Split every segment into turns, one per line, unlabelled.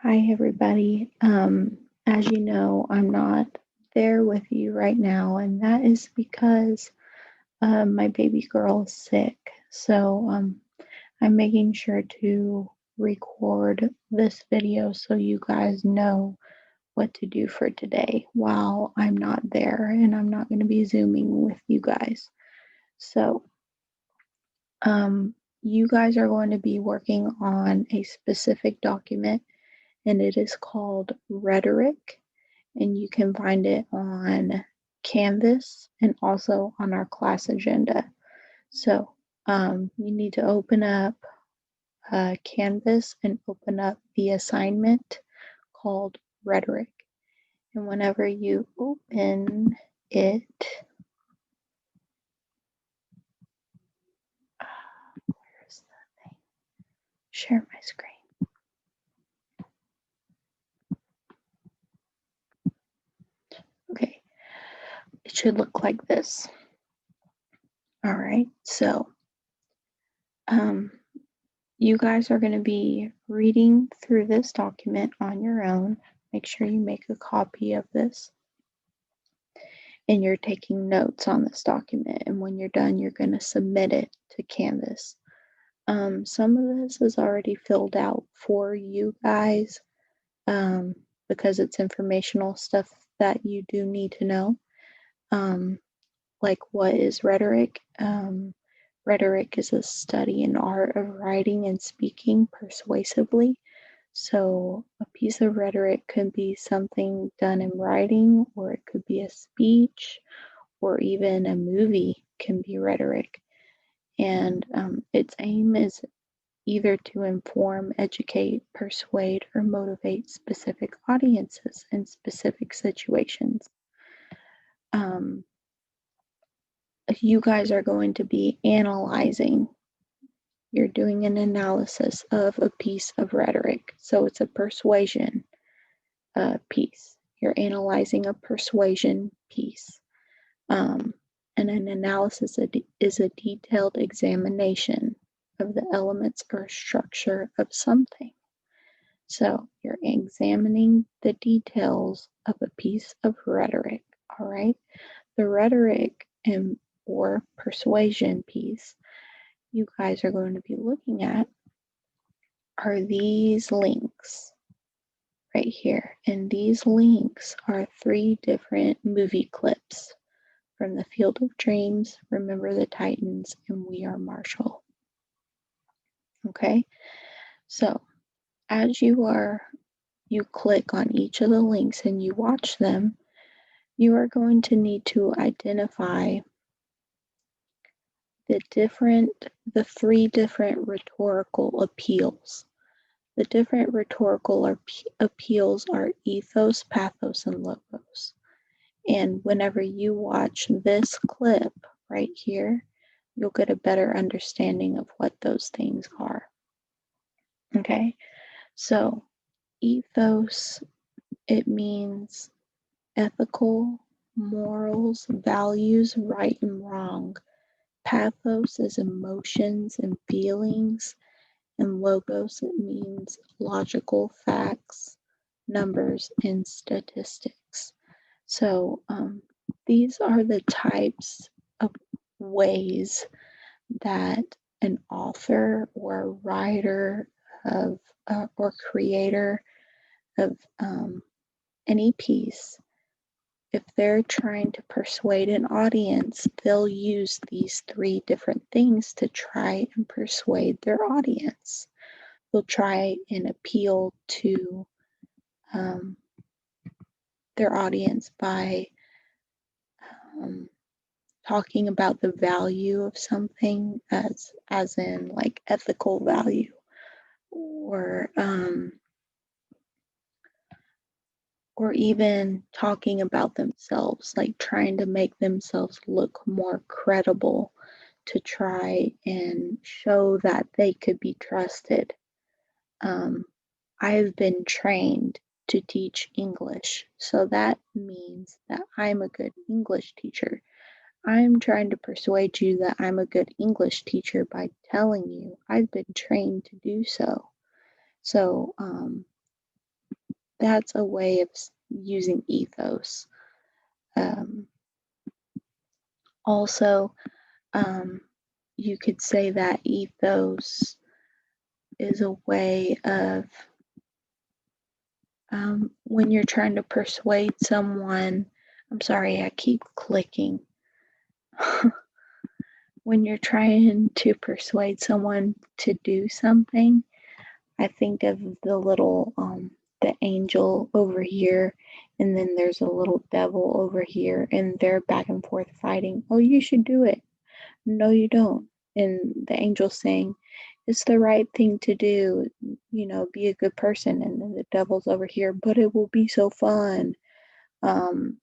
Hi, everybody. As you know, I'm not there with you right now, and that is because my baby girl is sick. So I'm making sure to record this video so you guys know what to do for today while I'm not there and I'm not going to be Zooming with you guys. So you guys are going to be working on a specific document, and it is called Rhetoric, and you can find it on Canvas and also on our class agenda. So you need to open up Canvas and open up the assignment called Rhetoric. And whenever you open it, where's the thing? Share my screen. Okay, it should look like this. All right, so you guys are going to be reading through this document on your own. Make sure you make a copy of this. And you're taking notes on this document. And when you're done, you're going to submit it to Canvas. Some of this is already filled out for you guys because it's informational stuff that you do need to know. Like, what is rhetoric? Rhetoric is a study and art of writing and speaking persuasively. So, a piece of rhetoric could be something done in writing, or it could be a speech, or even a movie can be rhetoric. And its aim is either to inform, educate, persuade, or motivate specific audiences in specific situations. You guys are going to be analyzing. You're doing an analysis of a piece of rhetoric. So it's a persuasion piece. You're analyzing a persuasion piece. And an analysis is a detailed examination of the elements or structure of something. So you're examining the details of a piece of rhetoric, all right? The rhetoric or persuasion piece you guys are going to be looking at are these links right here. And these links are 3 different movie clips from The Field of Dreams, Remember the Titans, and We Are Marshall. Okay, so as you click on each of the links and you watch them, you are going to need to identify the 3 different rhetorical appeals. The different rhetorical appeals are ethos, pathos, and logos. And whenever you watch this clip right here, you'll get a better understanding of what those things are. Okay, so ethos, it means ethical, morals, values, right and wrong. Pathos is emotions and feelings, and logos, it means logical facts, numbers, and statistics. So these are the types of ways that an author or writer of or creator of any piece, if they're trying to persuade an audience, they'll use these 3 different things to try and persuade their audience. They'll try and appeal to their audience by talking about the value of something as in like ethical value, or even talking about themselves, like trying to make themselves look more credible to try and show that they could be trusted. I've been trained to teach English, so that means that I'm a good English teacher. I'm trying to persuade you that I'm a good English teacher by telling you I've been trained to do so. So that's a way of using ethos. Um, also, um, you could say that ethos is a way of when you're trying to persuade someone. I'm sorry, I keep clicking. When you're trying to persuade someone to do something, I think of the angel over here, and then there's a little devil over here, and they're back and forth fighting. Oh, you should do it. No, you don't. And the angel saying, it's the right thing to do, be a good person. And then the devil's over here, but it will be so fun. Um,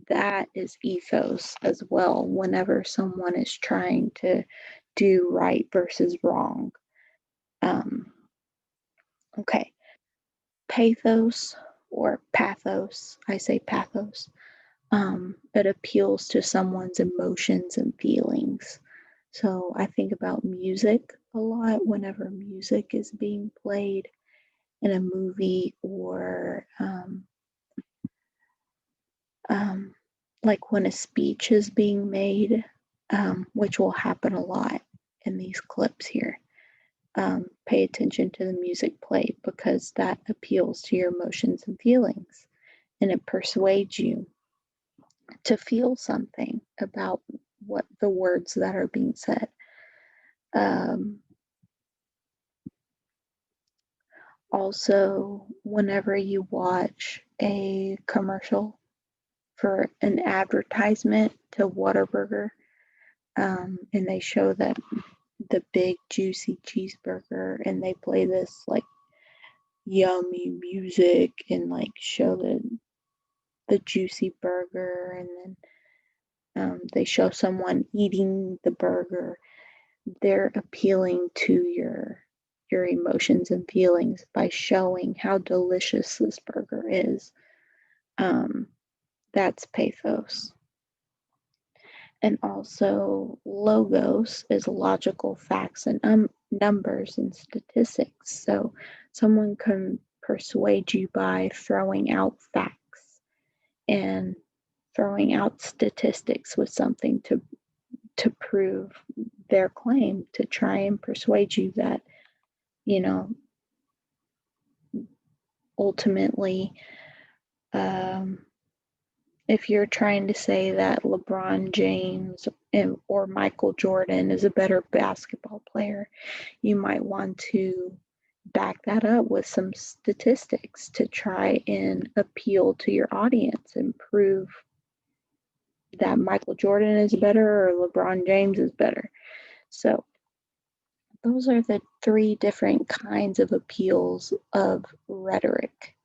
that is ethos as well, whenever someone is trying to do right versus wrong. Um, okay. Pathos or pathos, I say pathos, it appeals to someone's emotions and feelings. So I think about music a lot whenever music is being played in a movie or um, like when a speech is being made, which will happen a lot in these clips here. Pay attention to the music played because that appeals to your emotions and feelings and it persuades you to feel something about what the words that are being said. Um, Also, whenever you watch a commercial for an advertisement to Whataburger, and they show that the big juicy cheeseburger, and they play this like yummy music and like show the juicy burger, and then they show someone eating the burger. They're appealing to your emotions and feelings by showing how delicious this burger is. Um, that's pathos. And also, logos is logical facts and numbers and statistics. So, someone can persuade you by throwing out facts and throwing out statistics with something to prove their claim, to try and persuade you that, you know, ultimately, um, if you're trying to say that LeBron James or Michael Jordan is a better basketball player, you might want to back that up with some statistics to try and appeal to your audience and prove that Michael Jordan is better or LeBron James is better. So, those are the three different kinds of appeals of rhetoric.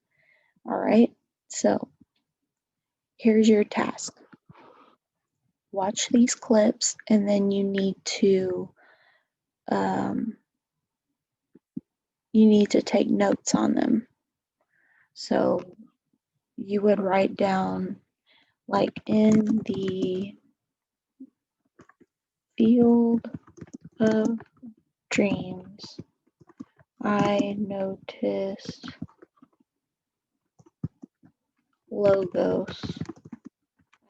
All right. So, here's your task. Watch these clips and then um, you need to take notes on them. So you would write down like in the field of dreams, I noticed logos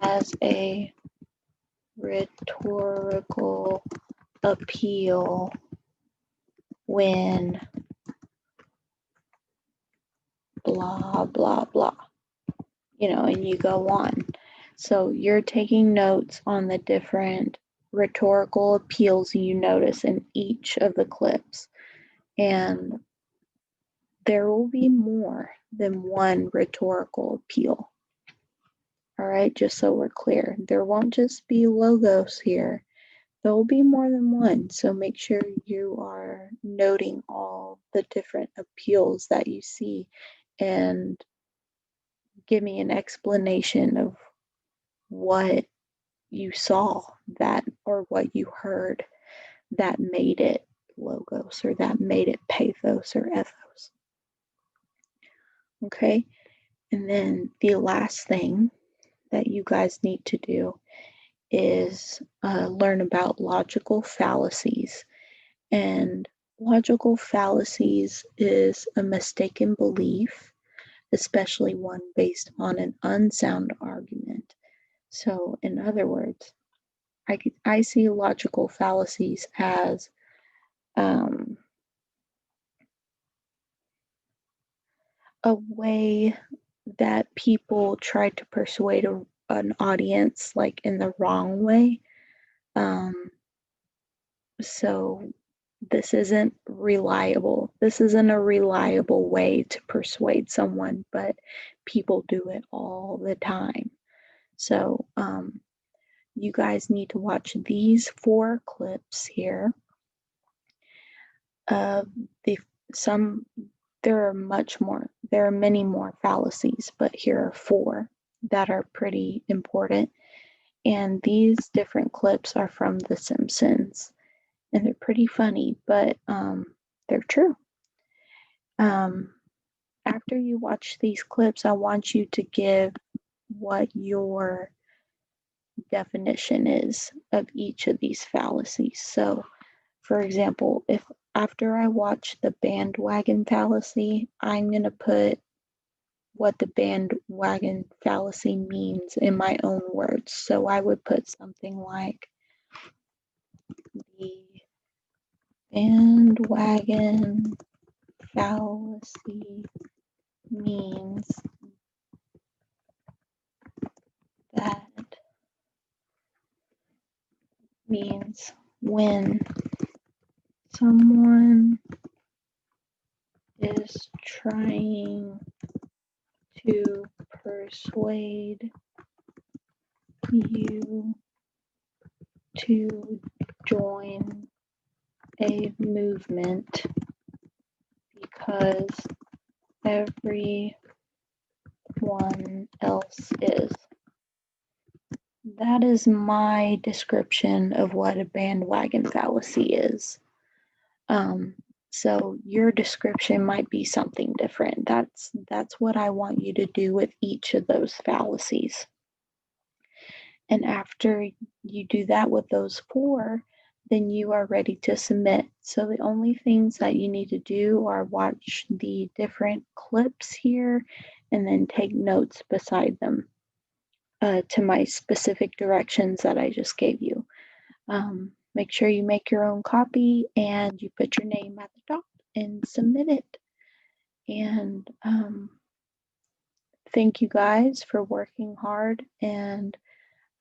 as a rhetorical appeal when blah, blah, blah, and you go on. So you're taking notes on the different rhetorical appeals you notice in each of the clips. And there will be more than one rhetorical appeal. All right, just so we're clear. There won't just be logos here. There will be more than one. So make sure you are noting all the different appeals that you see and give me an explanation of what you saw that or what you heard that made it logos or that made it pathos or ethos. Okay, and then the last thing that you guys need to do is learn about logical fallacies. And Logical fallacies is a mistaken belief, especially one based on an unsound argument. So, in other words, I see logical fallacies as um, a way that people try to persuade an audience like in the wrong way. Um, so this isn't reliable. This isn't a reliable way to persuade someone, but people do it all the time. So you guys need to watch these 4 clips here of the some there are much more. There are many more fallacies, but here are 4 that are pretty important. And these different clips are from The Simpsons, and they're pretty funny, but they're true. After you watch these clips, I want you to give what your definition is of each of these fallacies. So, for example, if after I watch the bandwagon fallacy, I'm going to put what the bandwagon fallacy means in my own words. So I would put something like the bandwagon fallacy means that means when someone is trying to persuade you to join a movement because everyone else is. That is my description of what a bandwagon fallacy is. Um, so your description might be something different. That's what I want you to do with each of those fallacies. And after you do that with those 4, then you are ready to submit. So the only things that you need to do are watch the different clips here and then take notes beside them to my specific directions that I just gave you. Make sure you make your own copy and you put your name at the top and submit it. And thank you guys for working hard, and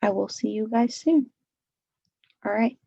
I will see you guys soon. All right.